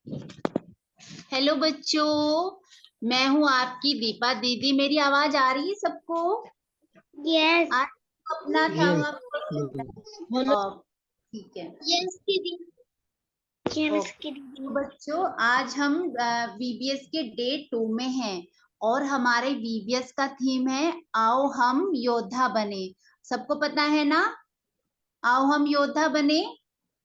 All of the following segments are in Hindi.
हेलो बच्चों, मैं हूँ आपकी दीपा दीदी। मेरी आवाज आ रही है सबको? यस। आज अपना था यस। आपको। ठीक है। यस दीदी। Yes okay. दीदी। तो बच्चों, आज हम वीबीएस के डे 2 में हैं और हमारे वीबीएस का थीम है आओ हम योद्धा बने। सबको पता है ना? आओ हम योद्धा बने।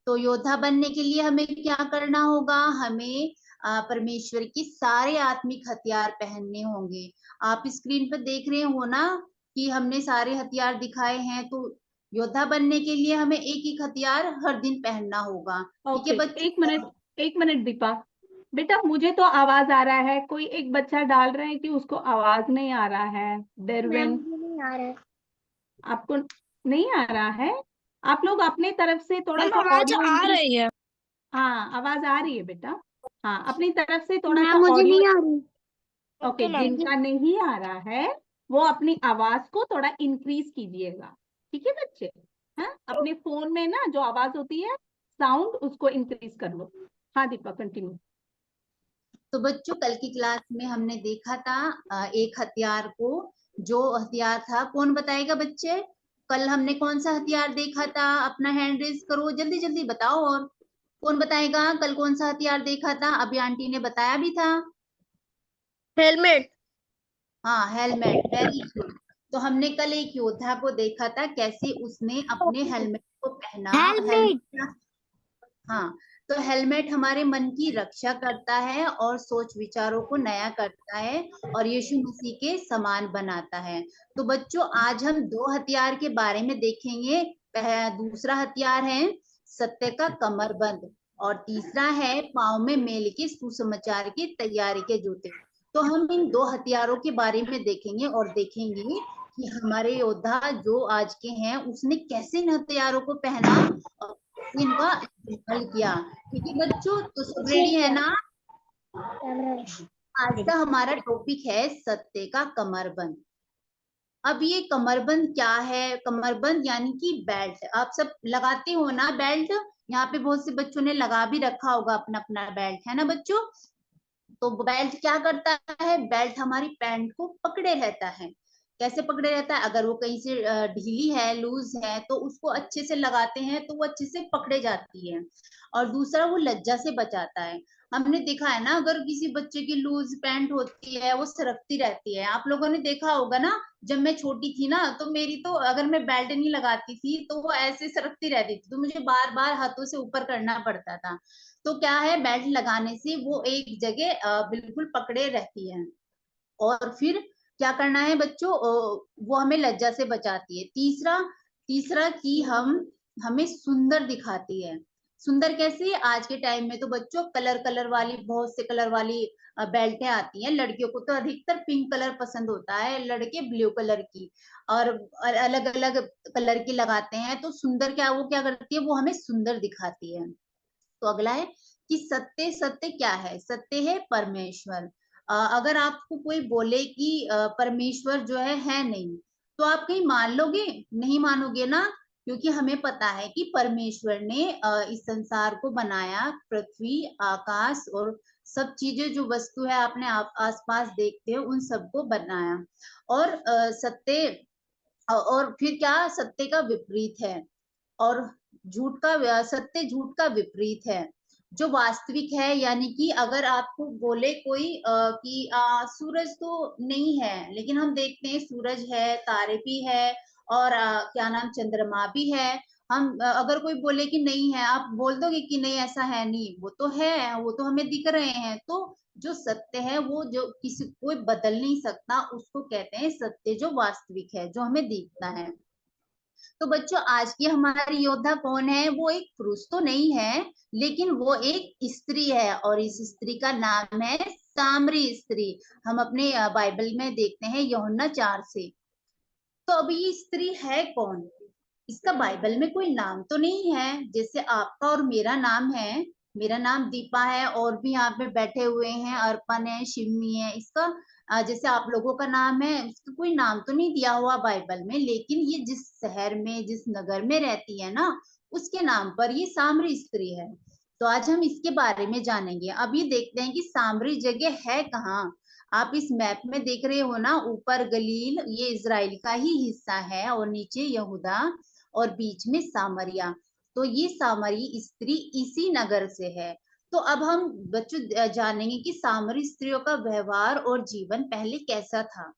तो योद्धा बनने के लिए हमें क्या करना होगा? हमें परमेश्वर के सारे आत्मिक हथियार पहनने होंगे। आप स्क्रीन पर देख रहे हो ना कि हमने सारे हथियार दिखाए हैं। तो योद्धा बनने के लिए हमें एक एक हथियार हर दिन पहनना होगा। ठीक है ओके, एक बच्चों? मिनट। एक मिनट दीपा, बेटा मुझे तो आवाज आ रहा है। कोई एक बच्चा डाल रहा है कि उसको आवाज नहीं आ रहा है। मैम डेरविन, मुझे नहीं आ रहा है। आपको नहीं आ रहा है? आप लोग अपने तरफ से थोड़ा मैम सा आवाज ऑडियो आ इंक्रीज। रही है। हाँ, आवाज आ रही है बेटा। हाँ, अपनी तरफ से थोड़ा सा मैम मुझे ऑडियो। नहीं आ रही। Okay, okay ma'am. जिनका नहीं आ रहा है वो अपनी आवाज को थोड़ा इंक्रीज कीजिएगा। ठीक है बच्चे? हाँ, अपने फोन में ना जो आवाज होती है साउंड, उसको इंक्रीज कर लो। हाँ दीपा, कंटिन्यू। तो बच्चों, कल की क्लास में हमने देखा था एक हथियार को। जो हथियार था, कौन बताएगा बच्चे? कल हमने कौन सा हथियार देखा था? अपना हैंड रेज करो, जल्दी जल्दी बताओ। और कौन बताएगा कल कौन सा हथियार देखा था? अभी आंटी ने बताया भी था। हेलमेट। हाँ, हेलमेट। Very good. तो हमने कल एक योद्धा को देखा था, कैसे उसने अपने हेलमेट को पहना। हेलमेट। हेलमेट, हाँ। तो हेलमेट हमारे मन की रक्षा करता है और सोच विचारों को नया करता है और यीशु मसीह के समान बनाता है। तो बच्चों, आज हम दो हथियार के बारे में देखेंगे। दूसरा हथियार है सत्य का कमरबंद और तीसरा है पाँव में मेल के सुसमाचार की तैयारी के जूते। तो हम इन दो हथियारों के बारे में देखेंगे और देखेंगे कि हमारे योद्धा जो आज के हैं उसने कैसे इन हथियारों को पहना और इनका इस्तेमाल किया। ठीक है बच्चों, तो सब रेडी है ना? आज का हमारा टॉपिक है सत्य का कमरबंद। अब ये कमरबंद क्या है? कमरबंद यानी कि बेल्ट। आप सब लगाते हो ना बेल्ट? यहाँ पे बहुत से बच्चों ने लगा भी रखा होगा अपना अपना बेल्ट, है ना बच्चों? तो बेल्ट क्या करता है? बेल्ट हमारी पैंट को पकड़े रहता है। कैसे पकड़े रहता है? अगर वो कहीं से ढीली है, लूज है, तो उसको अच्छे से लगाते हैं तो वो अच्छे से पकड़े जाती है। और दूसरा, वो लज्जा से बचाता है। हमने देखा है ना, अगर किसी बच्चे की लूज पैंट होती है वो सरकती रहती है। आप लोगों ने देखा होगा ना। जब मैं छोटी थी ना, तो मेरी तो अगर मैं बेल्ट नहीं लगाती थी तो वो ऐसे सरकती रहती थी, तो मुझे बार बार हाथों से ऊपर करना पड़ता था। तो क्या है, बेल्ट लगाने से वो एक जगह बिल्कुल पकड़े रहती है। और फिर क्या करना है बच्चों? वो हमें लज्जा से बचाती है। तीसरा, तीसरा कि हम हमें सुंदर दिखाती है। सुंदर कैसे? आज के टाइम में तो बच्चों कलर कलर वाली, बहुत से कलर वाली बेल्टें आती हैं। लड़कियों को तो अधिकतर पिंक कलर पसंद होता है, लड़के ब्लू कलर की। और अलग अलग कलर की लगाते हैं। तो सुंदर क्या, वो क्या करती है? वो हमें सुंदर दिखाती है। तो अगला है कि सत्य। सत्य क्या है? सत्य है परमेश्वर। अगर आपको कोई बोले कि परमेश्वर जो है नहीं, तो आप कहीं मान लोगे? नहीं मानोगे ना। क्योंकि हमें पता है कि परमेश्वर ने इस संसार को बनाया, पृथ्वी, आकाश और सब चीजें जो वस्तु है अपने आप आसपास देखते हो उन सबको बनाया। और सत्य, और फिर क्या? सत्य का विपरीत है। और झूठ का, सत्य झूठ का विपरीत है। जो वास्तविक है, यानी कि अगर आपको बोले कोई कि सूरज तो नहीं है, लेकिन हम देखते हैं सूरज है, तारे भी है और क्या नाम, चंद्रमा भी है। हम अगर कोई बोले कि नहीं है, आप बोल दोगे कि नहीं ऐसा है नहीं? वो तो है, वो तो हमें दिख रहे हैं। तो जो सत्य है वो जो किसी कोई बदल नहीं सकता, उसको कहते हैं सत्य, जो वास्तविक है, जो हमें दिखता है। तो बच्चों, आज की हमारी योद्धा कौन है? वो एक पुरुष तो नहीं है, लेकिन वो एक स्त्री है और इस स्त्री का नाम है सामरी स्त्री। हम अपने बाइबल में देखते हैं यूहन्ना 4 से। तो अब ये स्त्री है कौन? इसका बाइबल में कोई नाम तो नहीं है, जैसे आपका और मेरा नाम है। मेरा नाम दीपा है और भी यहाँ पे बैठे हुए हैं अर्पण है, शिवनी है। इसका जैसे आप लोगों का नाम है, उसका कोई नाम तो नहीं दिया हुआ बाइबल में, लेकिन ये जिस शहर में, जिस नगर में रहती है ना, उसके नाम पर ये सामरी स्त्री है। तो आज हम इसके बारे में जानेंगे। अब ये देखते हैं कि सामरी जगह है कहाँ। आप इस मैप में देख रहे हो ना, ऊपर गलील ये इजराइल का ही हिस्सा है और नीचे यहूदा और बीच में सामरिया। तो ये सामरी स्त्री इसी नगर से है। तो अब हम बच्चों जानेंगे कि सामरी स्त्रियों का व्यवहार और जीवन पहले कैसा था।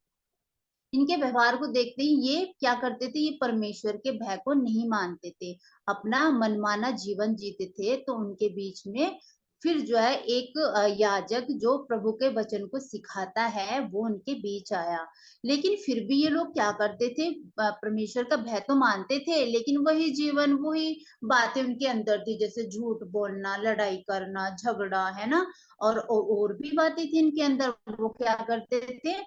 इनके व्यवहार को देखते ही ये क्या करते थे, ये परमेश्वर के भय को नहीं मानते थे, अपना मनमाना जीवन जीते थे। तो उनके बीच में फिर जो है एक याजक जो प्रभु के वचन को सिखाता है वो उनके बीच आया। लेकिन फिर भी ये लोग क्या करते थे, परमेश्वर का भय तो मानते थे लेकिन वही जीवन वही बातें उनके अंदर थी, जैसे झूठ बोलना, लड़ाई करना, झगड़ा, है ना। और भी बातें थी इनके अंदर। वो क्या करते थे,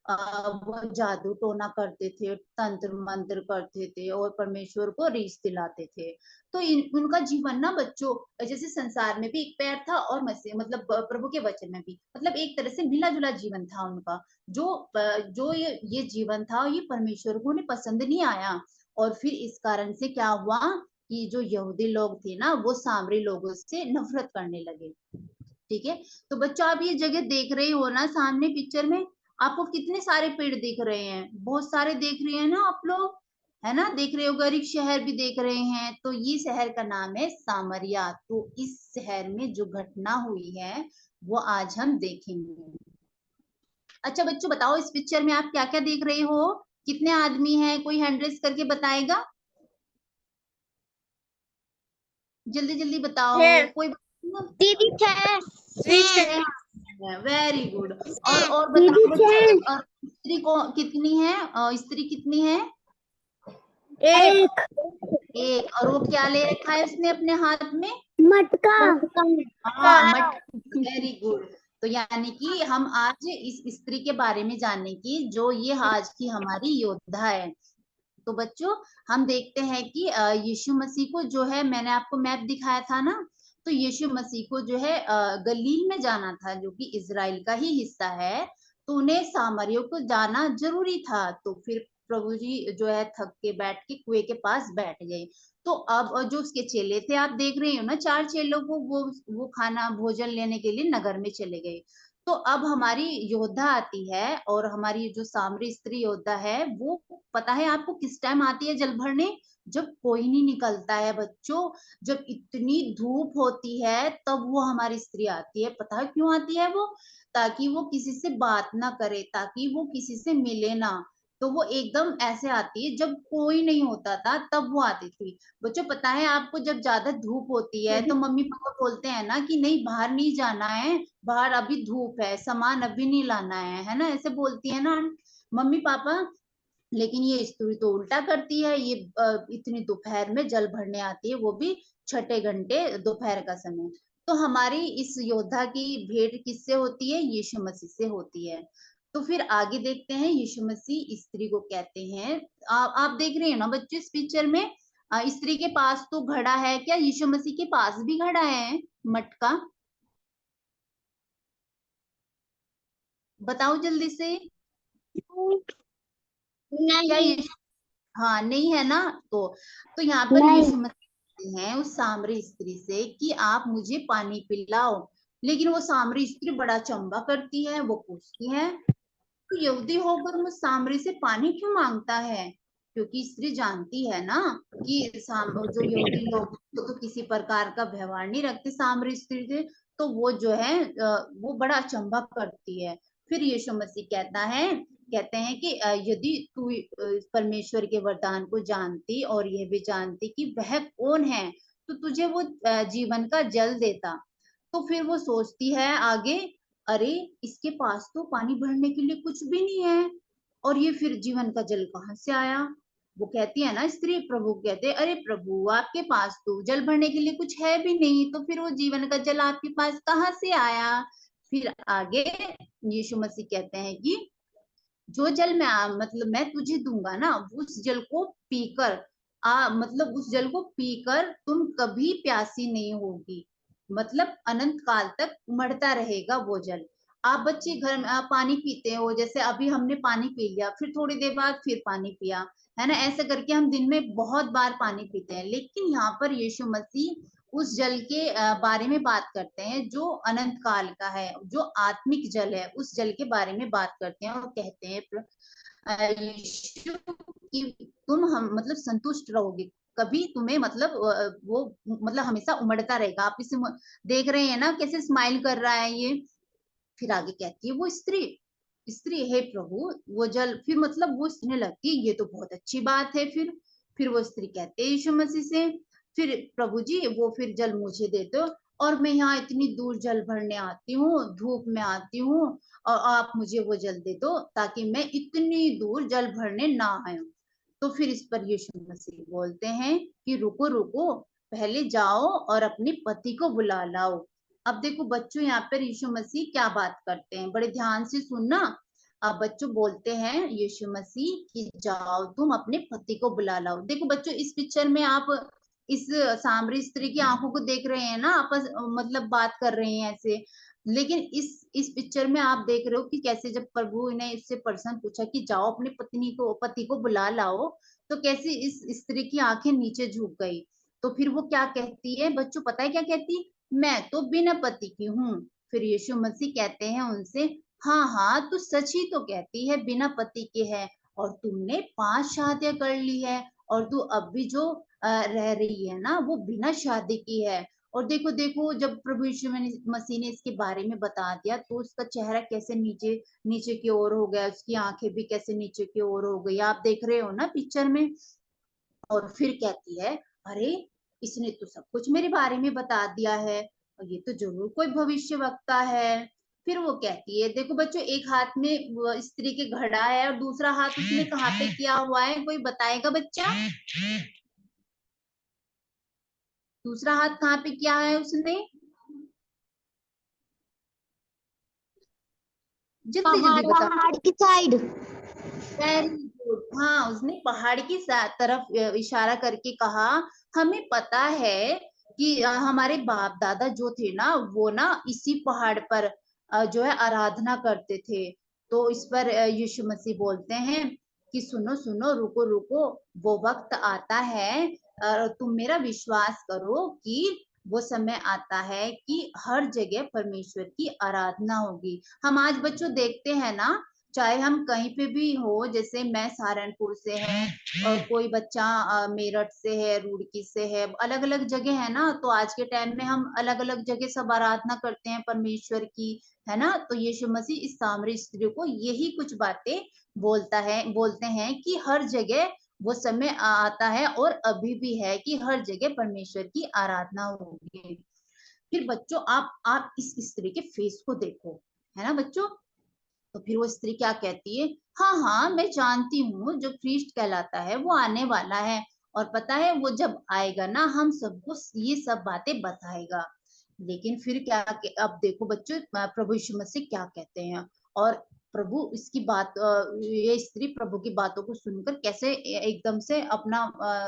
वो जादू टोना करते थे, तंत्र मंत्र करते थे और परमेश्वर को रीस दिलाते थे। तो उनका जीवन ना बच्चों जैसे संसार में भी एक पैर था और मसीह मतलब प्रभु के वचन में भी, मतलब एक तरह से मिला जुला जीवन था उनका। जो ये जीवन था ये परमेश्वर को उन्हें पसंद नहीं आया। और फिर इस कारण से क्या हुआ कि जो यहूदी लोग थे ना वो सामरी लोगों से नफरत करने लगे। ठीक है, तो बच्चों आप ये जगह देख रहे हो ना, सामने पिक्चर में आपको कितने सारे पेड़ दिख रहे हैं, बहुत सारे देख रहे हैं ना आप लोग, है ना, देख रहे हो। गरीब शहर भी देख रहे हैं। तो ये शहर का नाम है सामरिया। तो इस शहर में जो घटना हुई है वो आज हम देखेंगे। अच्छा बच्चों बताओ, इस पिक्चर में आप क्या क्या देख रहे हो, कितने आदमी हैं, कोई हैंड रेस करके बताएगा, जल्दी जल्दी बताओ। है। कोई दीदी है। Very good. और दीदी बताओ बच्चों, है। और स्त्री को कितनी है, स्त्री कितनी है, एक। एक। और वो क्या ले रखा है उसने अपने हाथ में, मटका। हाँ मट, वेरी गुड। तो यानी कि हम आज इस स्त्री के बारे में जाने की, जो ये आज की हमारी योद्धा है। तो बच्चों हम देखते हैं कि यीशु मसीह को जो है, मैंने आपको मैप दिखाया था ना, तो यीशु मसीह को जो है गलील में जाना था जो कि इजराइल का ही हिस्सा है। तो उन्हें सामरियों को जाना जरूरी था। तो फिर प्रभु जी जो है थक के बैठ के कुएं के पास बैठ गए। तो अब जो उसके चेले थे आप देख रहे हो ना, 4 चेलों को वो खाना भोजन लेने के लिए नगर में चले गए। तो अब हमारी योद्धा आती है और हमारी जो सामरी स्त्री योद्धा है वो पता है आपको किस टाइम आती है जल भरने, जब कोई नहीं निकलता है बच्चों, जब इतनी धूप होती है तब वो हमारी स्त्री आती है। पता है क्यों आती है वो, ताकि वो किसी से बात ना करे, ताकि वो किसी से मिले ना। तो वो एकदम ऐसे आती है, जब कोई नहीं होता था तब वो आती थी। बच्चों पता है आपको, जब ज्यादा धूप होती है तो मम्मी पापा बोलते हैं ना कि नहीं बाहर नहीं जाना है, बाहर अभी धूप है, सामान अभी नहीं लाना है ना, ऐसे बोलती है ना मम्मी पापा। लेकिन ये स्त्री तो उल्टा करती है, ये इतनी दोपहर में जल भरने आती है, वो भी छठे घंटे दोपहर का समय। तो हमारी इस योद्धा की भेंट किससे होती है, यीशु मसीह से होती है। तो फिर आगे देखते हैं यीशु मसीह स्त्री को कहते हैं, आप देख रहे हैं ना बच्चों इस पिक्चर में, स्त्री के पास तो घड़ा है, क्या यीशु मसीह के पास भी घड़ा है मटका, बताओ जल्दी से, क्या नहीं। यीशु, हाँ नहीं है ना। तो यहाँ पर नहीं। यीशु मसीह हैं उस सामरी स्त्री से कि आप मुझे पानी पिलाओ। लेकिन वो सामरी स्त्री बड़ा चंबा करती है, वो पूछती है तो यहूदी होकर मुझ सामरी से पानी क्यों मांगता है, क्योंकि स्त्री जानती है ना कि जो यहूदी लोग तो किसी प्रकार का व्यवहार नहीं रखते सामरी स्त्री से। तो वो जो है वो बड़ा अचंभा करती है। फिर यीशु मसीह कहते हैं कि यदि तू परमेश्वर के वरदान को जानती और यह भी जानती कि वह कौन है तो तुझे वो जीवन का जल देता। तो फिर वो सोचती है आगे, अरे इसके पास तो पानी भरने के लिए कुछ भी नहीं है और ये फिर जीवन का जल कहाँ से आया। वो कहती है ना स्त्री, प्रभु कहते अरे प्रभु आपके पास तो जल भरने के लिए कुछ है भी नहीं, तो फिर वो जीवन का जल आपके पास कहाँ से आया। फिर आगे यीशु मसीह कहते हैं कि जो जल मतलब मैं तुझे दूंगा ना, उस जल को पीकर मतलब उस जल को पीकर तुम कभी प्यासी नहीं होगी, मतलब अनंत काल तक उमड़ता रहेगा वो जल। आप बच्चे घर में पानी पीते हो, जैसे अभी हमने पानी पी लिया फिर थोड़ी देर बाद फिर पानी पिया, है ना, ऐसे करके हम दिन में बहुत बार पानी पीते हैं। लेकिन यहाँ पर यीशु मसीह उस जल के बारे में बात करते हैं जो अनंत काल का है, जो आत्मिक जल है, उस जल के बारे में बात करते हैं और कहते हैं यीशु कि तुम हम मतलब संतुष्ट रहोगे, कभी तुम्हें मतलब वो मतलब हमेशा उमड़ता रहेगा। आप इसे देख रहे हैं ना कैसे स्माइल कर रहा है ये। फिर आगे कहती है वो स्त्री, स्त्री हे प्रभु वो जल, फिर मतलब वो सुनने लगती है ये तो बहुत अच्छी बात है। फिर वो स्त्री कहते हैं यीशु मसीह से, फिर प्रभु जी वो फिर जल मुझे दे दो, और मैं यहाँ इतनी दूर जल भरने आती हूँ, धूप में आती हूँ, और आप मुझे वो जल दे दो ताकि मैं इतनी दूर जल भरने ना आऊं। तो फिर इस पर यीशु मसीह बोलते हैं कि रुको रुको, पहले जाओ और अपने पति को बुला लाओ। अब देखो बच्चों यहाँ पर यीशु मसीह क्या बात करते हैं, बड़े ध्यान से सुनना। अब बच्चों बोलते हैं यीशु मसीह कि जाओ तुम अपने पति को बुला लाओ। देखो बच्चों इस पिक्चर में आप इस सामरी स्त्री की आंखों को देख रहे हैं ना, आपस मतलब बात कर रहे हैं ऐसे। लेकिन इस पिक्चर में आप देख रहे हो कि कैसे जब प्रभु ने इससे प्रश्न पूछा कि जाओ अपने पति को बुला लाओ, तो कैसे इस स्त्री की आंखें नीचे झुक गई। तो फिर वो क्या कहती है बच्चों, पता है क्या कहती, मैं तो बिना पति की हूँ। फिर यीशु मसीह कहते हैं उनसे, हाँ हाँ तू सच ही तो कहती है, बिना पति के है, और तुमने 5 शादियां कर ली है, और तू अब भी जो रह रही है ना वो बिना शादी की है। और देखो देखो जब प्रभु यीशु मसीह ने इसके बारे में बता दिया तो उसका चेहरा कैसे नीचे नीचे की ओर हो गया, उसकी आंखें भी कैसे नीचे की ओर हो गई, आप देख रहे हो ना पिक्चर में। और फिर कहती है, अरे इसने तो सब कुछ मेरे बारे में बता दिया है, और ये तो जरूर कोई भविष्य वक्ता है। फिर वो कहती है, देखो बच्चों एक हाथ में वो स्त्री के घड़ा है और दूसरा हाथ उसने कहाँ पे किया हुआ है, कोई बताएगा बच्चा? दूसरा हाथ कहाँ पे किया है उसने? जल्दी जल्दी बताओ। पहाड़ की साइड। वेरी गुड, हाँ उसने पहाड़ की तरफ इशारा करके कहा, हमें पता है कि हमारे बाप दादा जो थे ना वो ना इसी पहाड़ पर जो है आराधना करते थे। तो इस पर यीशु मसीह बोलते हैं कि सुनो सुनो रुको रुको, वो वक्त आता है, तुम मेरा विश्वास करो कि वो समय आता है कि हर जगह परमेश्वर की आराधना होगी। हम आज बच्चों देखते हैं ना, चाहे हम कहीं पे भी हो, जैसे मैं सहारनपुर से है और कोई बच्चा मेरठ से है, रुड़की से है, अलग अलग जगह है ना, तो आज के टाइम में हम अलग अलग जगह सब आराधना करते हैं परमेश्वर की, है ना। तो यीशु मसीह इस सामरी स्त्री को यही कुछ बातें बोलते हैं कि हर जगह वो समय आता है और अभी भी है कि हर जगह परमेश्वर की आराधना होगी। फिर बच्चों आप इस स्त्री के फेस को देखो, है ना बच्चों। तो फिर वो स्त्री क्या कहती है, हाँ हाँ मैं जानती हूँ जो ख्रीष्ट कहलाता है वो आने वाला है, और पता है वो जब आएगा ना हम सबको ये सब बातें बताएगा। लेकिन फिर क्या, अब देखो बच्चों प्रभु यीशु मसीह क्या कहते हैं, और प्रभु इसकी बात ये स्त्री प्रभु की बातों को सुनकर कैसे एकदम से अपना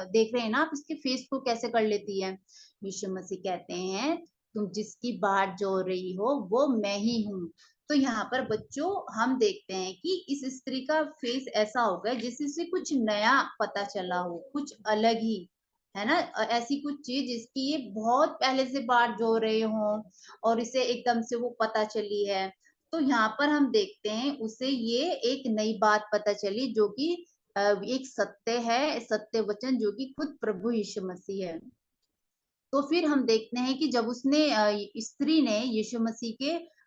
देख रहे हैं ना आप इसके फेस को कैसे कर लेती है। यीशु मसीह कहते हैं, तुम जिसकी बाट जोड़ रही हो वो मैं ही हूँ। तो यहाँ पर बच्चों हम देखते हैं कि इस स्त्री का फेस ऐसा हो गया जिससे कुछ नया पता चला हो, कुछ अलग ही, है ना, ऐसी कुछ चीज जिसकी ये बहुत पहले से बाट जो रहे हो और इसे एकदम से वो पता चली है। तो यहाँ पर हम देखते हैं उसे ये एक नई बात पता चली जो कि एक सत्य है, सत्य वचन जो कि खुद प्रभु यीशु मसीह है। तो फिर हम देखते हैं कि जब उसने स्त्री ने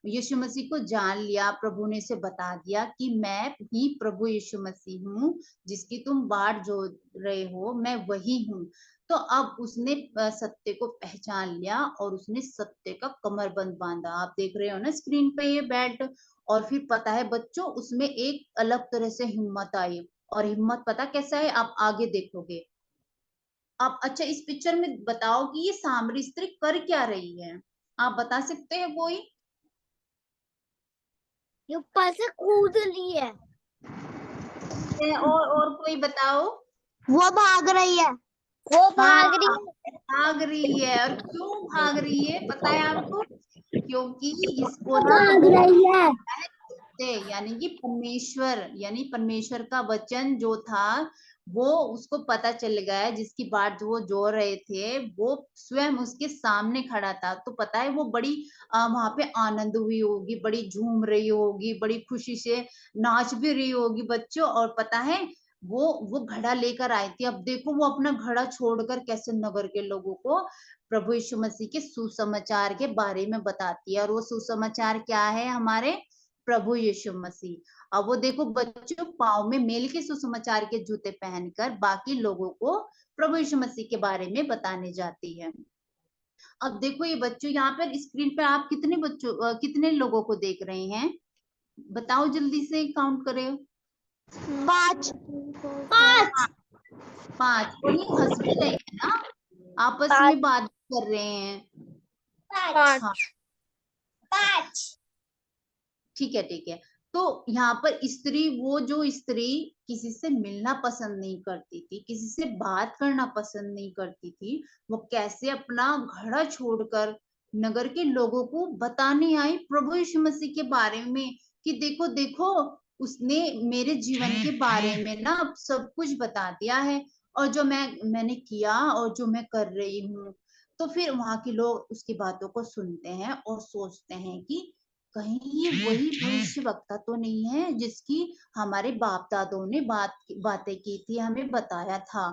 यीशु मसीह को जान लिया, प्रभु ने इसे बता दिया कि मैं ही प्रभु यीशु मसीह हूँ जिसकी तुम बाट जोड़ रहे हो, मैं वही हूँ। तो अब उसने सत्य को पहचान लिया और उसने सत्य का कमरबंद बांधा। आप देख रहे हो ना स्क्रीन पे ये बेल्ट। और फिर पता है बच्चों उसमें एक अलग तरह से हिम्मत आई, और हिम्मत पता कैसा है आप आगे देखोगे। आप अच्छा इस पिक्चर में बताओ कि ये सामरी स्त्री कर क्या रही है, आप बता सकते हैं कोई? ये ऊपर से कूद ली है। और कोई बताओ? वो भाग रही है। वो भाग रही हाँ है। भाग रही है, और क्यों भाग रही है पता है आपको? क्योंकि इसको वो ना भाग वो रही है। यानी कि परमेश्वर का वचन जो था वो उसको पता चल गया, जिसकी बात वो जो रहे थे वो स्वयं उसके सामने खड़ा था। तो पता है वो बड़ी वहां पे आनंद हुई होगी, बड़ी झूम रही होगी, बड़ी खुशी से नाच भी रही होगी बच्चों। और पता है वो घड़ा लेकर आई थी। अब देखो वो अपना घड़ा छोड़कर कैसे नगर के लोगों को प्रभु यीशु मसीह के सुसमाचार के बारे में बताती है। और वो सुसमाचार क्या है? हमारे प्रभु यीशु मसीह। अब वो देखो बच्चों पाँव में मेल के सुसमाचार के जूते पहनकर बाकी लोगों को प्रभु यीशु मसीह के बारे में बताने जाती है। अब देखो ये बच्चों, यहाँ पर स्क्रीन पर आप कितने बच्चों कितने लोगों को देख रहे हैं? बताओ जल्दी से, काउंट करें। 5 5। और ये हंस भी रहे हैं ना, आपस में बात कर रहे हैं। 5 हाँ ठीक है ठीक है। तो यहाँ पर स्त्री, वो जो स्त्री किसी से मिलना पसंद नहीं करती थी, किसी से बात करना पसंद नहीं करती थी, वो कैसे अपना घड़ा छोड़कर नगर के लोगों को बताने आई प्रभु यीशु मसीह के बारे में कि देखो देखो उसने मेरे जीवन के बारे में ना सब कुछ बता दिया है, और जो मैंने किया और जो मैं कर रही हूँ। तो फिर वहां के लोग उसकी बातों को सुनते हैं और सोचते हैं कि कहीं ये वही भविष्यवक्ता तो नहीं है जिसकी हमारे बाप दादों ने बातें की थी, हमें बताया था।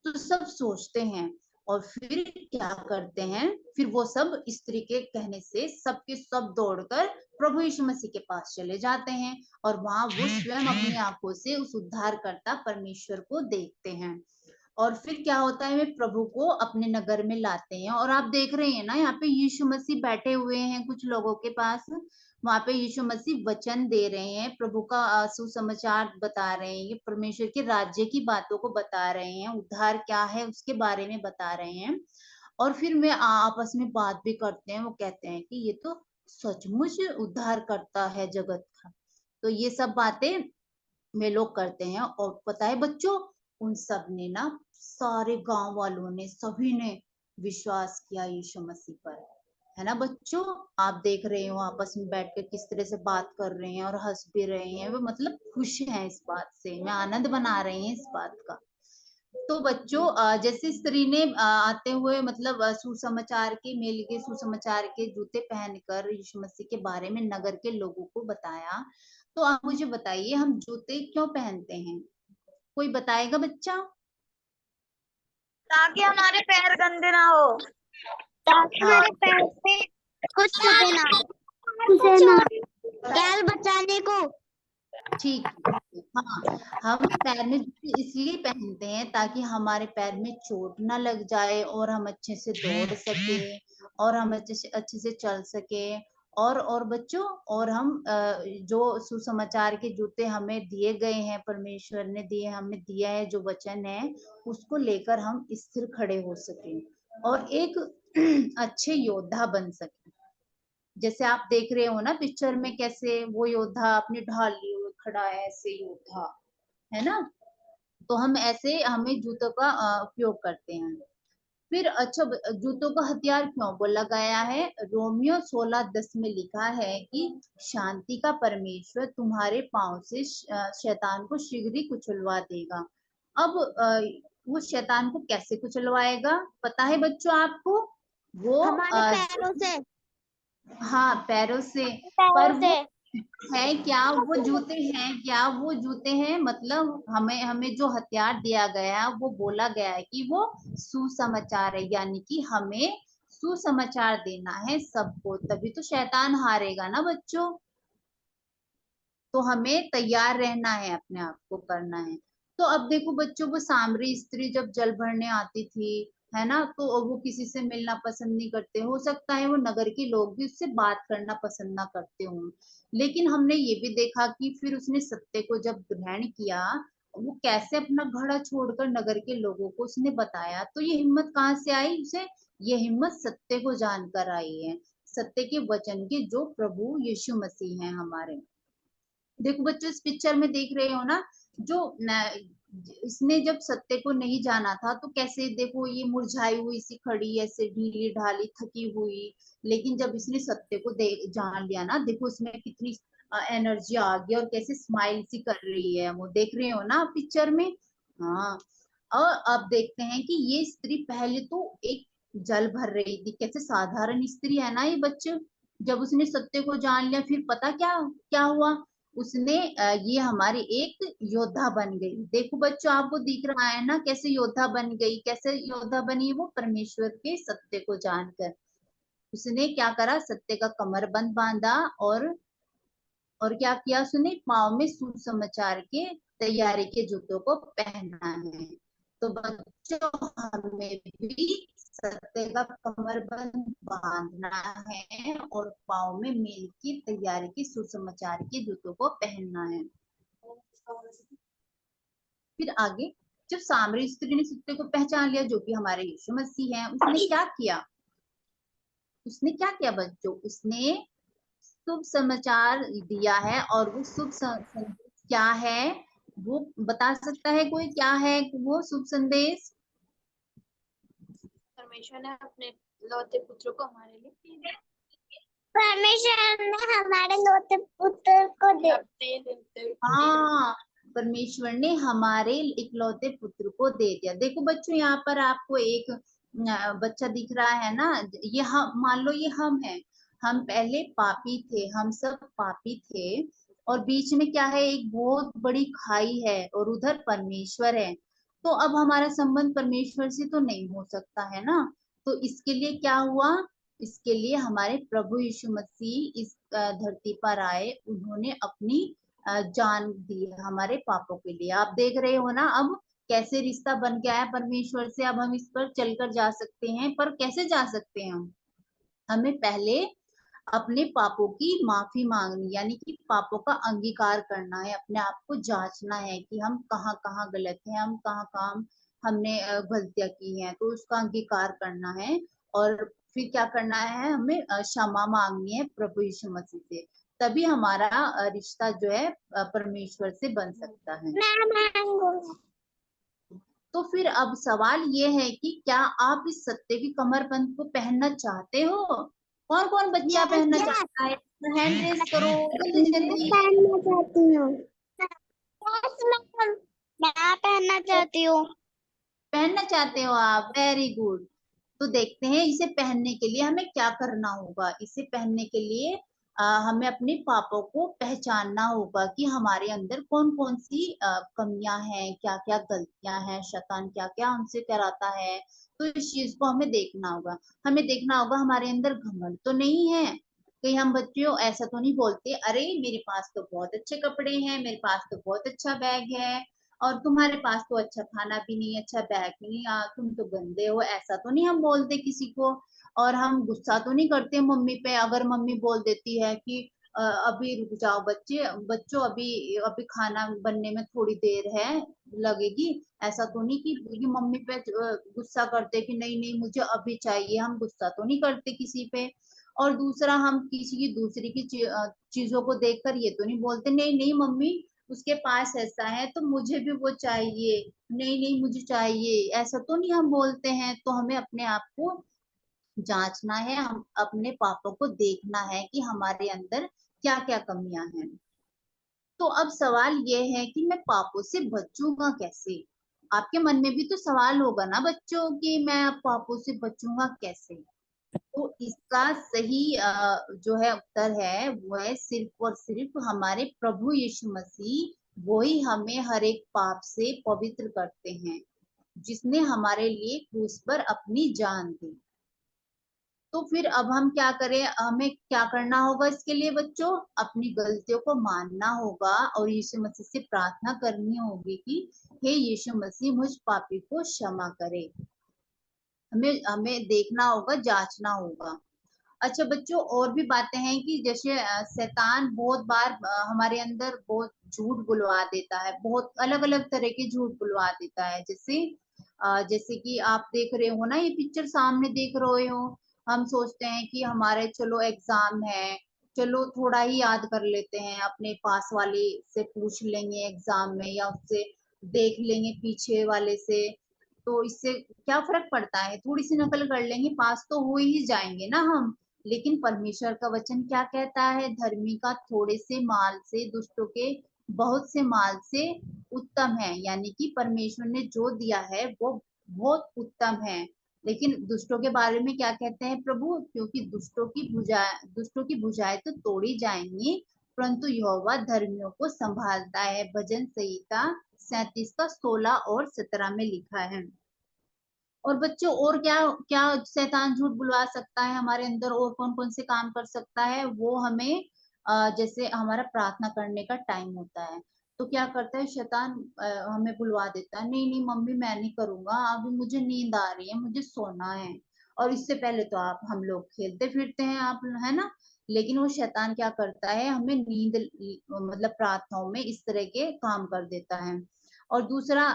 तो सब सोचते हैं और फिर क्या करते हैं, फिर वो सब स्त्री के कहने से सबके सब दौड़कर प्रभु यीशु मसीह के पास चले जाते हैं। और वहां वो स्वयं अपनी आंखों से उस उद्धारकर्ता परमेश्वर को देखते हैं। और फिर क्या होता है, वे प्रभु को अपने नगर में लाते हैं। और आप देख रहे हैं ना, यहाँ पे यीशु मसीह बैठे हुए हैं कुछ लोगों के पास। वहां पे यीशु मसीह वचन दे रहे हैं, प्रभु का सुसमाचार बता रहे हैं, ये परमेश्वर के राज्य की बातों को बता रहे हैं, उद्धार क्या है उसके बारे में बता रहे हैं। और फिर वे आपस में बात भी करते हैं। वो कहते हैं कि ये तो सचमुच उद्धार करता है जगत का। तो ये सब बातें वे लोग करते हैं। और पता है बच्चों, उन सब ने ना, सारे गांव वालों ने, सभी ने विश्वास किया यीशु मसीह पर। है ना बच्चों? आप देख रहे हो आपस में बैठ कर किस तरह से बात कर रहे हैं और हंस भी रहे हैं, वो मतलब खुश हैं इस बात से, मैं आनंद बना रहे हैं इस बात का। तो बच्चों जैसे स्त्री ने आते हुए मतलब सुसमाचार के मेल के सुसमाचार के जूते पहनकर यीशु मसीह के बारे में नगर के लोगों को बताया। तो आप मुझे बताइए, हम जूते क्यों पहनते हैं? कोई बताएगा बच्चा? ताकि हमारे पैर गंदे ना हो, ताकि हाँ हमारे पैर पे कुछ छूटे ना, पैर बचाने को। ठीक है। हाँ, हम पैर में जूते इसलिए पहनते हैं ताकि हमारे पैर में चोट ना लग जाए और हम अच्छे से दौड़ सके और हम अच्छे से चल सके। और बच्चों, और हम जो सुसमाचार के जूते हमें दिए गए हैं, परमेश्वर ने दिए, हमें दिया है जो वचन है, उसको लेकर हम स्थिर खड़े हो सके और एक अच्छे योद्धा बन सके। जैसे आप देख रहे हो ना पिक्चर में, कैसे वो योद्धा अपनी ढाल लिए हुए खड़ा है, ऐसे योद्धा, है ना? तो हम ऐसे हमें जूतों का उपयोग करते हैं। फिर अच्छा, जूतों का हथियार क्यों बोला गया है? रोमियो 16:10 में लिखा है कि शांति का परमेश्वर तुम्हारे पांव से शैतान को शीघ्र ही कुचलवा देगा। अब वो शैतान को कैसे कुचलवाएगा, पता है बच्चों आपको? वो हमारे पैरों से, हाँ, पैरों से। पर वो है क्या, वो जूते हैं क्या? वो जूते हैं, मतलब हमें हमें जो हथियार दिया गया है, वो बोला गया है कि वो सुसमाचार है, यानी कि हमें सुसमाचार देना है सबको, तभी तो शैतान हारेगा ना बच्चों। तो हमें तैयार रहना है, अपने आप को करना है। तो अब देखो बच्चों, वो सामरी स्त्री जब जल भरने आती थी, है ना, तो वो किसी से मिलना पसंद नहीं करते, हो सकता है वो नगर के लोग भी उससे बात करना पसंद ना करते हों। लेकिन हमने ये भी देखा कि फिर उसने सत्य को जब ग्रहण किया, वो कैसे अपना घड़ा छोड़कर नगर के लोगों को उसने बताया। तो ये हिम्मत कहाँ से आई उसे? ये हिम्मत सत्य को जानकर आई है, सत्य के वचन की, जो प्रभु यीशु मसीह हैं हमारे। देखो बच्चों, इस पिक्चर में देख रहे हो ना, जो इसने जब सत्य को नहीं जाना था, तो कैसे देखो ये मुरझाई हुई सी खड़ी, ऐसे ढीली ढाली थकी हुई। लेकिन जब इसने सत्य को जान लिया ना, देखो इसमें कितनी एनर्जी आ गई और कैसे स्माइल सी कर रही है, वो देख रहे हो ना पिक्चर में। हाँ, और अब देखते हैं कि ये स्त्री पहले तो एक जल भर रही थी, कैसे साधारण स्त्री है ना ये बच्चे। जब उसने सत्य को जान लिया फिर पता क्या क्या हुआ, उसने ये हमारी एक योद्धा बन गई। देखो बच्चों, आपको दिख रहा है ना कैसे योद्धा बन गई, कैसे योद्धा बनी वो, परमेश्वर के सत्य को जानकर। उसने क्या करा, सत्य का कमरबंद बांधा और क्या किया, उसने पाँव में सुसमाचार के तैयारी के जूतों को पहना है। तो बच्चों हमें भी सत्य का कमरबंद बांधना है और पाँव में मेल की तैयारी के सुसमाचार के जूतों को पहनना है। फिर आगे, जब सामरी स्त्री ने सत्य को पहचान लिया जो कि हमारे यीशु मसीह हैं, उसने क्या किया, उसने क्या किया बच्चों, उसने शुभ समाचार दिया है। और वो शुभ संदेश क्या है, वो बता सकता है कोई, क्या है वो शुभ संदेश? परमेश्वर ने अपने लौते पुत्र को हमारे लिए, परमेश्वर ने हमारे लौते पुत्र को दे, हाँ, परमेश्वर ने हमारे इकलौते पुत्र को दे दिया। देखो बच्चों, यहाँ पर आपको एक बच्चा दिख रहा है ना, ये हम, मान लो ये हम हैं, हम पहले पापी थे, हम सब पापी थे, और बीच में क्या है, एक बहुत बड़ी खाई है और उधर परमेश्वर है। तो अब हमारा संबंध परमेश्वर से तो नहीं हो सकता है ना। तो इसके लिए क्या हुआ, इसके लिए हमारे प्रभु यीशु मसीह इस धरती पर आए, उन्होंने अपनी जान दी हमारे पापों के लिए। आप देख रहे हो ना अब कैसे रिश्ता बन गया है परमेश्वर से। अब हम इस पर चलकर जा सकते हैं, पर कैसे जा सकते हैं हम, हमें पहले अपने पापों की माफी मांगनी, यानी कि पापों का अंगीकार करना है, अपने आप को जांचना है कि हम कहाँ कहाँ गलत हैं, हम कहाँ कहाँ हमने गलतियां की हैं, तो उसका अंगीकार करना है। और फिर क्या करना है, हमें क्षमा मांगनी है प्रभु यीशु मसीह से, तभी हमारा रिश्ता जो है परमेश्वर से बन सकता है। तो फिर अब सवाल ये है कि क्या आप इस सत्य की कमरबंद को पहनना चाहते हो? कौन कौन बच्चा पहनना चाहता है, हैंड रेस करो जल्दी जल्दी। पहनना चाहती हूँ, मैं पहनना चाहती हूँ। पहनना चाहते हो आप, वेरी गुड। तो देखते हैं इसे पहनने के लिए हमें क्या करना होगा। इसे पहनने के लिए हमें अपने पापों को पहचानना होगा कि हमारे अंदर कौन कौन सी कमियां हैं, क्या क्या गलतियां हैं, शैतान क्या क्या हमसे कराता है। तो इस चीज को हमें देखना होगा। हमें देखना होगा हमारे अंदर घमंड तो नहीं है, कहीं हम बच्चों ऐसा तो नहीं बोलते, अरे मेरे पास तो बहुत अच्छे कपड़े हैं, मेरे पास तो बहुत अच्छा बैग है, और तुम्हारे पास तो अच्छा खाना भी नहीं, अच्छा बैग नहीं, तुम तो गंदे हो, ऐसा तो नहीं हम बोलते किसी को। और हम गुस्सा तो नहीं करते मम्मी पे, अगर मम्मी बोल देती है कि अभी रुक जाओ बच्चों, अभी अभी खाना बनने में थोड़ी देर है, लगेगी। ऐसा तो नहीं कि मम्मी पे गुस्सा करते कि नहीं नहीं मुझे अभी चाहिए, हम गुस्सा तो नहीं करते किसी पे। और दूसरा, हम किसी की दूसरी की चीजों को देखकर ये तो नहीं बोलते नहीं नहीं मम्मी उसके पास ऐसा है तो मुझे भी वो चाहिए, नहीं नहीं मुझे चाहिए, ऐसा तो नहीं हम बोलते हैं। तो हमें अपने आप को जांचना है, हम अपने पापों को देखना है कि हमारे अंदर क्या क्या कमियां हैं। तो अब सवाल ये है कि मैं पापों से बचूंगा कैसे। आपके मन में भी तो सवाल होगा ना बच्चों कि मैं अब पापों से बचूंगा कैसे। तो इसका सही जो है उत्तर है वो है सिर्फ और सिर्फ हमारे प्रभु यीशु मसीह, वो ही हमें हर एक पाप से पवित्र करते हैं, जिसने हमारे लिए क्रूस पर अपनी जान दी। तो फिर अब हम क्या करें, हमें क्या करना होगा इसके लिए बच्चों, अपनी गलतियों को मानना होगा और यीशु मसीह से प्रार्थना करनी होगी कि हे यीशु मसीह मुझ पापी को क्षमा करे। हमें हमें देखना होगा, जांचना होगा। अच्छा बच्चों, और भी बातें हैं कि जैसे शैतान बहुत बार हमारे अंदर बहुत झूठ बुलवा देता है, बहुत अलग अलग तरह के झूठ बुलवा देता है। जैसे कि आप देख रहे हो ना, ये पिक्चर सामने देख रहे हो, हम सोचते हैं कि हमारे चलो एग्जाम है, चलो थोड़ा ही याद कर लेते हैं, अपने पास वाले से पूछ लेंगे एग्जाम में, या उससे देख लेंगे पीछे वाले से, तो इससे क्या फर्क पड़ता है, थोड़ी सी नकल कर लेंगे, पास तो हो ही जाएंगे ना हम। लेकिन परमेश्वर का वचन क्या कहता है, धर्मी का थोड़े से माल से दुष्टों के बहुत से माल से उत्तम है, यानी कि परमेश्वर ने जो दिया है वो बहुत उत्तम है। लेकिन दुष्टों के बारे में क्या कहते हैं प्रभु? क्योंकि दुष्टों की भुजाएं तो तोड़ी जाएंगी, परंतु यहोवा धर्मियों को संभालता है। भजन संहिता 37 का 16 और 17 में लिखा है। और बच्चों, और क्या क्या शैतान झूठ बुलवा सकता है हमारे अंदर, और कौन कौन से काम कर सकता है? वो हमें जैसे हमारा प्रार्थना करने का टाइम होता है तो क्या करता है शैतान? हमें बुलवा देता है, नहीं नहीं मम्मी मैं नहीं करूंगा, अभी मुझे नींद आ रही है, मुझे सोना है। और इससे पहले तो हम लोग खेलते फिरते हैं, आप है ना। लेकिन वो शैतान क्या करता है, हमें नींद मतलब प्रार्थनाओं में इस तरह के काम कर देता है। और दूसरा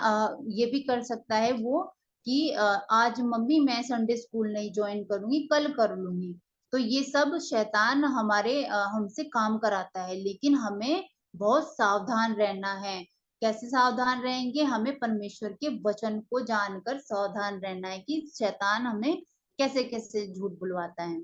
ये भी कर सकता है वो कि आज मम्मी मैं संडे स्कूल नहीं ज्वाइन करूंगी, कल कर लूंगी। तो ये सब शैतान हमसे काम कराता है, लेकिन हमें बहुत सावधान रहना है। कैसे सावधान रहेंगे? हमें परमेश्वर के वचन को जानकर सावधान रहना है कि शैतान हमें कैसे कैसे झूठ बुलवाता है।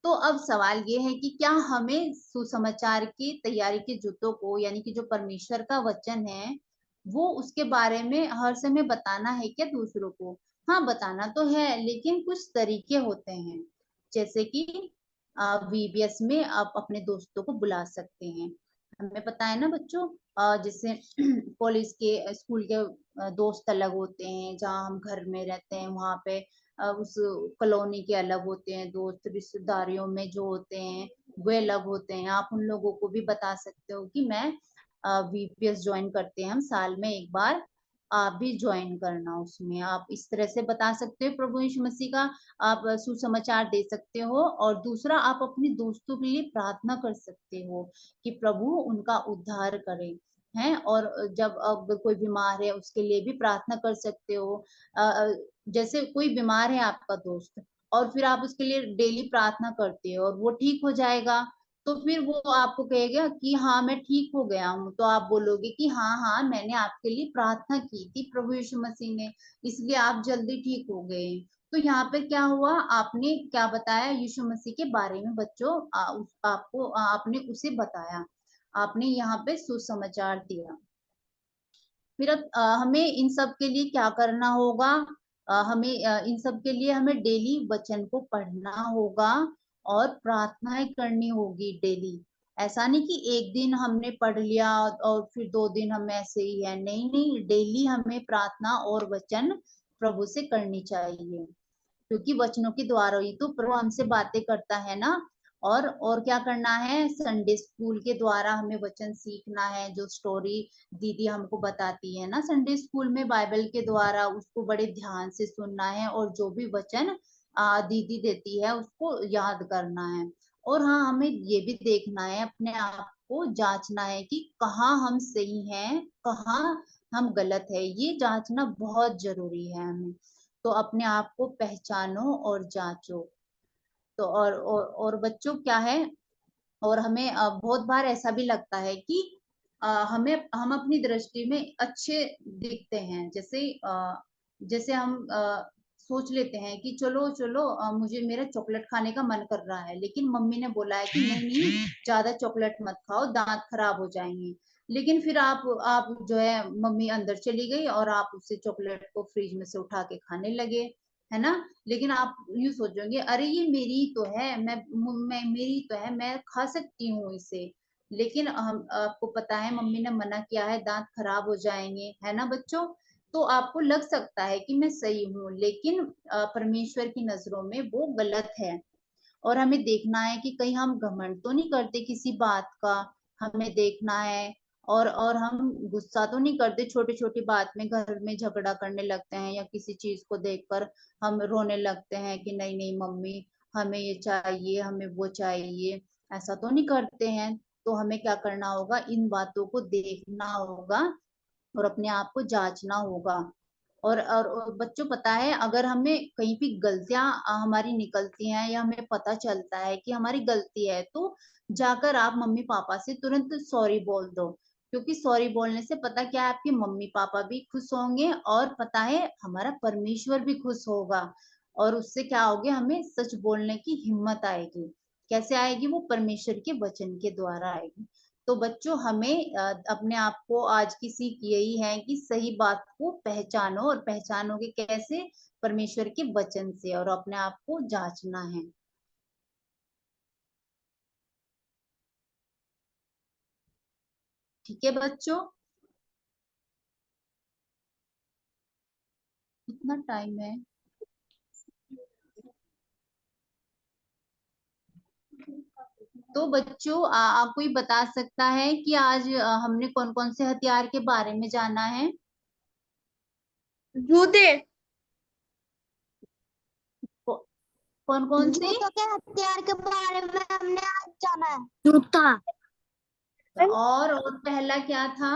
तो अब सवाल ये है कि क्या हमें सुसमाचार की तैयारी के जूतों को, यानी कि जो परमेश्वर का वचन है, वो उसके बारे में हर समय बताना है क्या दूसरों को? हाँ बताना तो है, लेकिन कुछ तरीके होते हैं। जैसे कि वीबीएस में आप अपने दोस्तों को बुला सकते हैं। हमें पता है ना बच्चों, जैसे कॉलेज के स्कूल के दोस्त अलग होते हैं, जहाँ हम घर में रहते हैं वहां पे उस कॉलोनी के अलग होते हैं दोस्त, रिश्तेदारियों में जो होते हैं वे अलग होते हैं। आप उन लोगों को भी बता सकते हो कि मैं वीपीएस ज्वाइन करते हैं हम साल में एक बार, आप भी ज्वाइन करना। उसमें आप इस तरह से बता सकते हो प्रभु यीशु मसीह का आप सुसमाचार दे सकते हो। और दूसरा, आप अपने दोस्तों के लिए प्रार्थना कर सकते हो कि प्रभु उनका उद्धार करे हैं। और जब अब कोई बीमार है उसके लिए भी प्रार्थना कर सकते हो। जैसे कोई बीमार है आपका दोस्त, और फिर आप उसके लिए डेली प्रार्थना करते हो और वो ठीक हो जाएगा, तो फिर वो आपको कहेगा कि हाँ मैं ठीक हो गया हूँ, तो आप बोलोगे कि हाँ हाँ मैंने आपके लिए प्रार्थना की थी प्रभु यीशु मसीह ने, इसलिए आप जल्दी ठीक हो गए। तो यहाँ पे क्या हुआ, आपने क्या बताया यीशु मसीह के बारे में बच्चों, आपने उसे बताया, आपने यहाँ पे सुसमाचार दिया। फिर अब हमें इन सब के लिए क्या करना होगा? इन सब के लिए हमें डेली वचन को पढ़ना होगा और प्रार्थनाएं करनी होगी डेली। ऐसा नहीं कि एक दिन हमने पढ़ लिया और फिर 2 दिन हम ऐसे ही है, नहीं नहीं, डेली हमें प्रार्थना और वचन प्रभु से करनी चाहिए, क्योंकि वचनों के द्वारा ही तो प्रभु हमसे बातें करता है ना। और क्या करना है, संडे स्कूल के द्वारा हमें वचन सीखना है। जो स्टोरी दीदी हमको बताती है ना संडे स्कूल में बाइबल के द्वारा, उसको बड़े ध्यान से सुनना है, और जो भी वचन दीदी देती है उसको याद करना है। और हाँ, हमें ये भी देखना है, अपने आप को जांचना है कि कहाँ हम सही हैं, कहाँ हम गलत है, ये जांचना बहुत जरूरी है हमें। तो अपने आप को पहचानो और जांचो। तो और बच्चों क्या है, और हमें बहुत बार ऐसा भी लगता है कि हम अपनी दृष्टि में अच्छे दिखते हैं। जैसे हम सोच लेते हैं कि चलो चलो मुझे मेरा चॉकलेट खाने का मन कर रहा है, लेकिन मम्मी ने बोला है कि नहीं नहीं ज्यादा चॉकलेट मत खाओ, दांत खराब हो जाएंगे। लेकिन फिर आप जो है, मम्मी अंदर चली गई और आप उससे चॉकलेट को फ्रिज में से उठा के खाने लगे, है ना। लेकिन आप यूं सोचोगे अरे ये मेरी तो है, मैं मेरी तो है, मैं खा सकती हूँ इसे। लेकिन हम आपको पता है मम्मी ने मना किया है, दांत खराब हो जाएंगे, है ना बच्चों। तो आपको लग सकता है कि मैं सही हूँ, लेकिन परमेश्वर की नजरों में वो गलत है। और हमें देखना है कि कहीं हम घमंड तो नहीं करते किसी बात का, हमें देखना है। और हम गुस्सा तो नहीं करते, छोटी छोटी बात में घर में झगड़ा करने लगते हैं, या किसी चीज को देखकर हम रोने लगते हैं कि नहीं नहीं मम्मी हमें ये चाहिए, हमें वो चाहिए, ऐसा तो नहीं करते हैं। तो हमें क्या करना होगा, इन बातों को देखना होगा और अपने आप को जांचना होगा। और बच्चों पता है, अगर हमें कहीं भी गलतियां हमारी निकलती हैं, या हमें पता चलता है कि हमारी गलती है, तो जाकर आप मम्मी पापा से तुरंत सॉरी बोल दो। क्योंकि सॉरी बोलने से पता क्या है, आपके मम्मी पापा भी खुश होंगे, और पता है हमारा परमेश्वर भी खुश होगा। और उससे क्या होगे, हमें सच बोलने की हिम्मत आएगी। कैसे आएगी? वो परमेश्वर के वचन के द्वारा आएगी। तो बच्चों हमें अपने आप को आज की सीख यही है कि सही बात को पहचानो, और पहचानोगे कैसे? परमेश्वर के वचन से, और अपने आप को जांचना है। ठीक है बच्चों, कितना टाइम है? तो बच्चों कोई बता सकता है कि आज हमने कौन कौन से हथियार के बारे में जाना है? जूते। कौन कौन से? जूतों के हथियार के बारे में हमने आज जाना है। जूता, और पहला क्या था?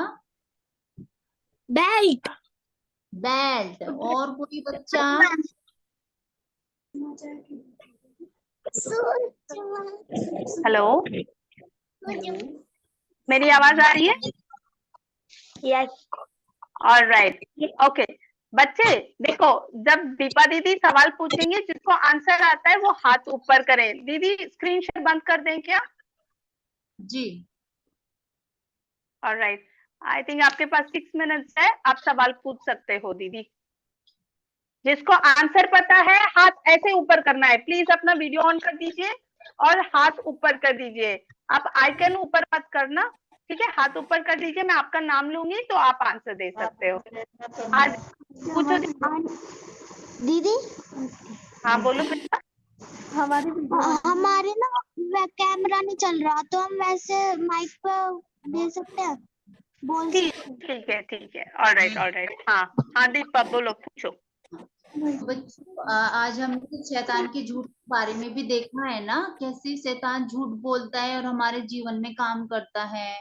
Belt, belt. और कोई बच्चा? हेलो, मेरी आवाज आ रही है? यस। Alright, okay. बच्चे देखो, जब दीपा दीदी सवाल पूछेंगे, जिसको आंसर आता है वो हाथ ऊपर करें। दीदी स्क्रीन शेयर बंद कर दें क्या? जी। ऑलराइट, आई थिंक आपके पास 6 मिनट्स है, आप सवाल पूछ सकते हो दीदी। जिसको आंसर पता है हाथ ऐसे ऊपर करना है। प्लीज अपना वीडियो ऑन कर दीजिए और हाथ ऊपर कर दीजिए। आप आइकन ऊपर मत करना, ठीक है? हाथ ऊपर कर दीजिए, मैं आपका नाम लूंगी तो आप आंसर दे सकते हो। आज पूछो दीदी। हाँ बोलो बेटा। हमारे ना कैमरा नहीं चल रहा, तो हम वैसे माइक पर दे सकते हैं, बोल सकते हैं। ठीक है, ऑलराइट। हाँ हाँ दीपा बोलो, पूछो। बच्चों आज हमने कुछ शैतान के झूठ के बारे में भी देखा है ना, कैसे शैतान झूठ बोलता है और हमारे जीवन में काम करता है।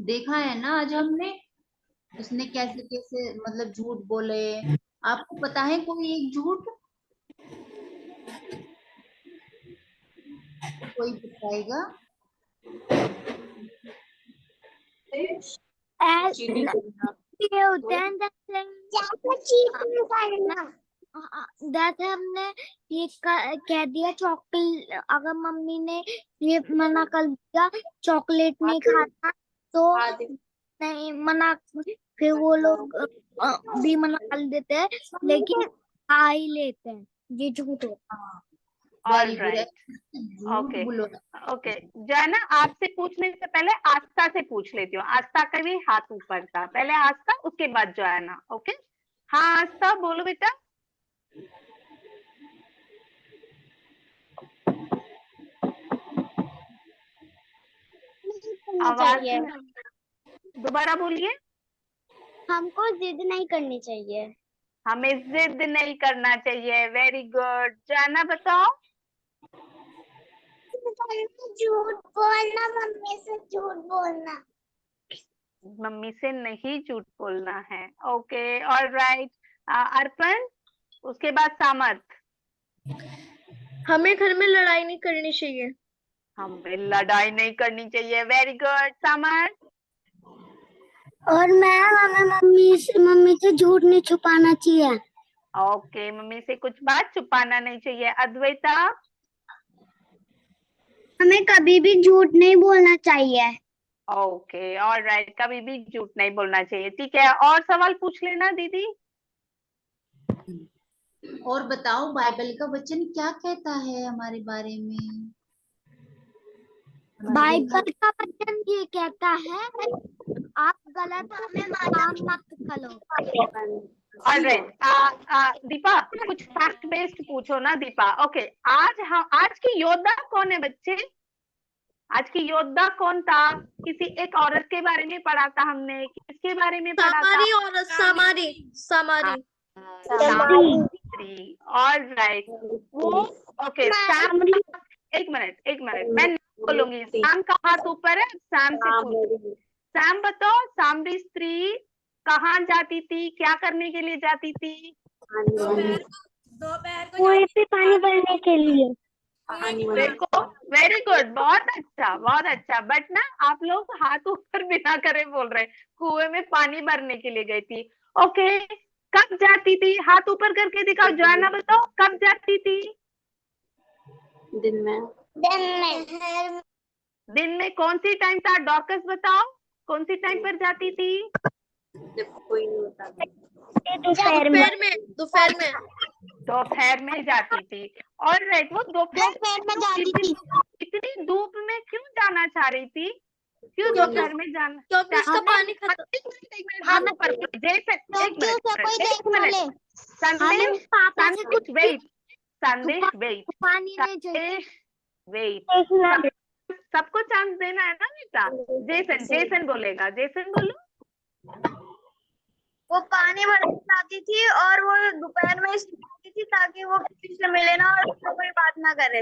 देखा है ना आज हमने, उसने कैसे कैसे मतलब झूठ बोले। आपको पता है कोई एक झूठ? कोई बताएगा? ये होते हैं जैसे हमने ये कह दिया चॉकलेट, अगर मम्मी ने ये मना कर दिया चॉकलेट नहीं खाना, तो नहीं मना, फिर वो लोग भी मना कर देते हैं, लेकिन खा ही लेते हैं। ये झूठ होता है। Alright, okay okay. जो है ना, आपसे पूछने से पहले आस्था से पूछ लेती हूँ। आस्था का भी हाथ ऊपर था, पहले आस्था उसके बाद जो है ना। ओके, हाँ आस्था बोलो बेटा। आवाज दोबारा बोलिए। हमको जिद नहीं करनी चाहिए। हमें जिद नहीं करना चाहिए। Very good. जाना बताओ। झूठ बोलना, मम्मी से झूठ बोलना। मम्मी से नहीं झूठ बोलना है। Okay, alright. अर्पण, उसके बाद सामर्थ। हमें घर में लड़ाई नहीं करनी चाहिए। हमें लड़ाई नहीं करनी चाहिए। Very good. सामर्थ। और मैम हमें मम्मी से झूठ नहीं छुपाना चाहिए। ओके, मम्मी से कुछ बात छुपाना नहीं चाहिए। अद्वैता। हमें कभी भी झूठ नहीं बोलना चाहिए। ओके, ऑलराइट, कभी भी झूठ नहीं बोलना चाहिए। ठीक है, और सवाल पूछ लेना दीदी। और बताओ बाइबल का वचन क्या कहता है हमारे बारे में? बाइबल का वचन ये कहता है, आप गलत काम मत करो। ऑलराइट, दीपा कुछ फैक्ट बेस्ड पूछो ना दीपा। ओके, आज की योद्धा कौन है बच्चे? आज की योद्धा कौन था? किसी एक औरत के बारे में पढ़ा था हमने, किसके बारे में पढ़ा था? औरत, सामरी। सावित्री। ऑलराइट, वो ओके। सैम, एक मिनट मैं नहीं बोलूंगी। सैम का हाथ ऊपर है, सैम से पूछ। सैम बताओ, सामरी स्त्री कहाँ जाती थी, क्या करने के लिए जाती थी? कुएं पे पानी भरने के लिए। देखो, वेरी गुड, बहुत अच्छा। बट ना आप लोग हाथ ऊपर बिना करे बोल रहे। कुएं में पानी भरने के लिए गई थी। ओके, कब जाती थी? हाथ ऊपर करके दिखाओ। जाना बताओ, कब जाती थी? दिन में। दिन में कौन सी टाइम था? डॉर्कस बताओ, कौन सी टाइम पर जाती थी? दोपहर में दोपहर में जाती थी। और राइट, वो दोपहर दोपहर में जाती थी इतनी धूप में क्यों जाना चाह रही थी? क्यों दोपहर में जाना? क्योंकि उसका पानी खत्म। एक मिनट हाथ ऊपर करो। जैसे एक क्योंकि उसे कोई मिनट देख ना ले। संदेश, पापा से कुछ वेट, संदेश वेट, पानी नहीं चाहिए। संदेश वेट। सबको चांस देना है ना बेटा। जेसन, जेसन बोलेगा, जेसन बोलो। वो पानी भरने जाती थी और वो दोपहर में इसलिए जाती थी ताकि वो किसी से मिले ना और उससे कोई बात ना करे।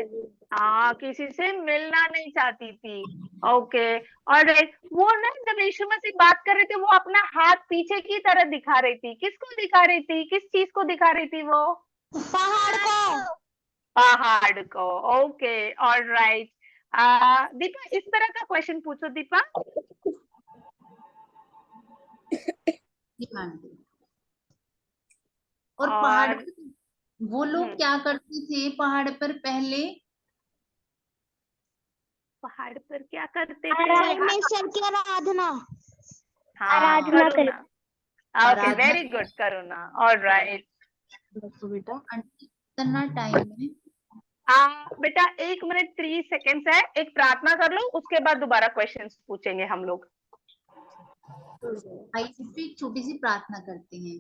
हाँ, किसी से मिलना नहीं चाहती थी। ओके, और वो ना जब यीशु मसीह बात कर रहे थे, वो अपना हाथ पीछे की तरह दिखा रही थी। किसको दिखा रही थी? किस चीज को दिखा रही थी वो? पहाड़ को। पहाड़ को। Okay, alright. दीपा, इस तरह का क्वेश्चन पूछो दीपा। और पहाड़ पर वो लोग क्या करते थे पहाड़ पर पहले? पहाड़ पर क्या करते थे? परमेश्वर की आराधना। हाँ, आराधना करुणा। ओके, वेरी गुड, करुणा। ऑलराइट बेटा कितना टाइम है? बेटा 1 मिनट 3 सेकेंड्स है। एक प्रार्थना कर लो, उसके बाद दोबारा क्वेश्चंस पूछेंगे हम लोग। आइए छोटी सी प्रार्थना करते हैं।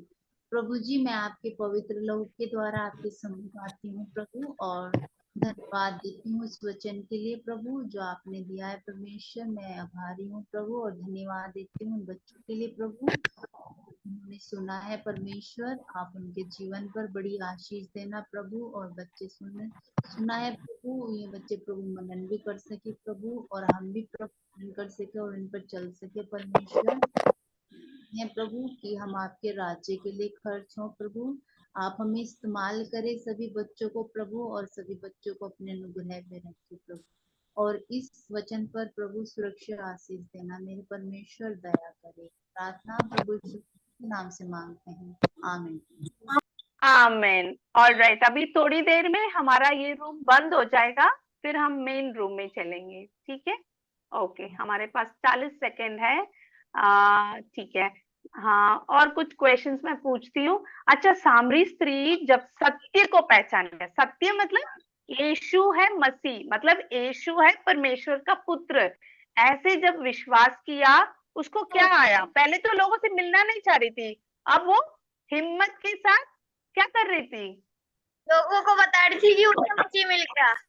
प्रभु जी, मैं आपके पवित्र लहू के द्वारा आपके सम्मुख आती हूँ प्रभु, और धन्यवाद देती हूँ इस वचन के लिए प्रभु जो आपने दिया है परमेश्वर। मैं आभारी हूँ प्रभु, और धन्यवाद देती हूँ बच्चों के लिए प्रभु, उन्होंने सुना है परमेश्वर। आप उनके जीवन पर बड़ी आशीष देना प्रभु, और बच्चे सुना है प्रभु, ये बच्चे प्रभु मनन भी कर सके प्रभु, और हम भी प्रभु मनन कर सके और इन पर चल सके परमेश्वर। है प्रभु कि हम आपके राज्य के लिए खर्च हो प्रभु। आप हमें इस्तेमाल करें सभी बच्चों को प्रभु, और सभी बच्चों को अपने अनुग्रह में रखे प्रभु, और इस वचन पर प्रभु सुरक्षा आशीष देना। मेरे परमेश्वर दया करे। प्रार्थना प्रभु यीशु के नाम से मांगते हैं, आमीन। आमीन। ऑलराइट, अभी थोड़ी देर में हमारा ये रूम बंद हो जाएगा, फिर हम मेन रूम में चलेंगे, ठीक है? ओके, हमारे पास 40 सेकेंड है। ठीक है। हाँ, और कुछ क्वेश्चंस मैं पूछती हूँ। अच्छा, सामरी स्त्री जब सत्य को पहचाने, सत्य मतलब यीशु है मसीह, मतलब यीशु है परमेश्वर का पुत्र, ऐसे जब विश्वास किया, उसको क्या आया? पहले तो लोगों से मिलना नहीं चाह रही थी, अब वो हिम्मत के साथ क्या कर रही थी? लोगों को बता रही थी कि उसे मसीह मिल गया।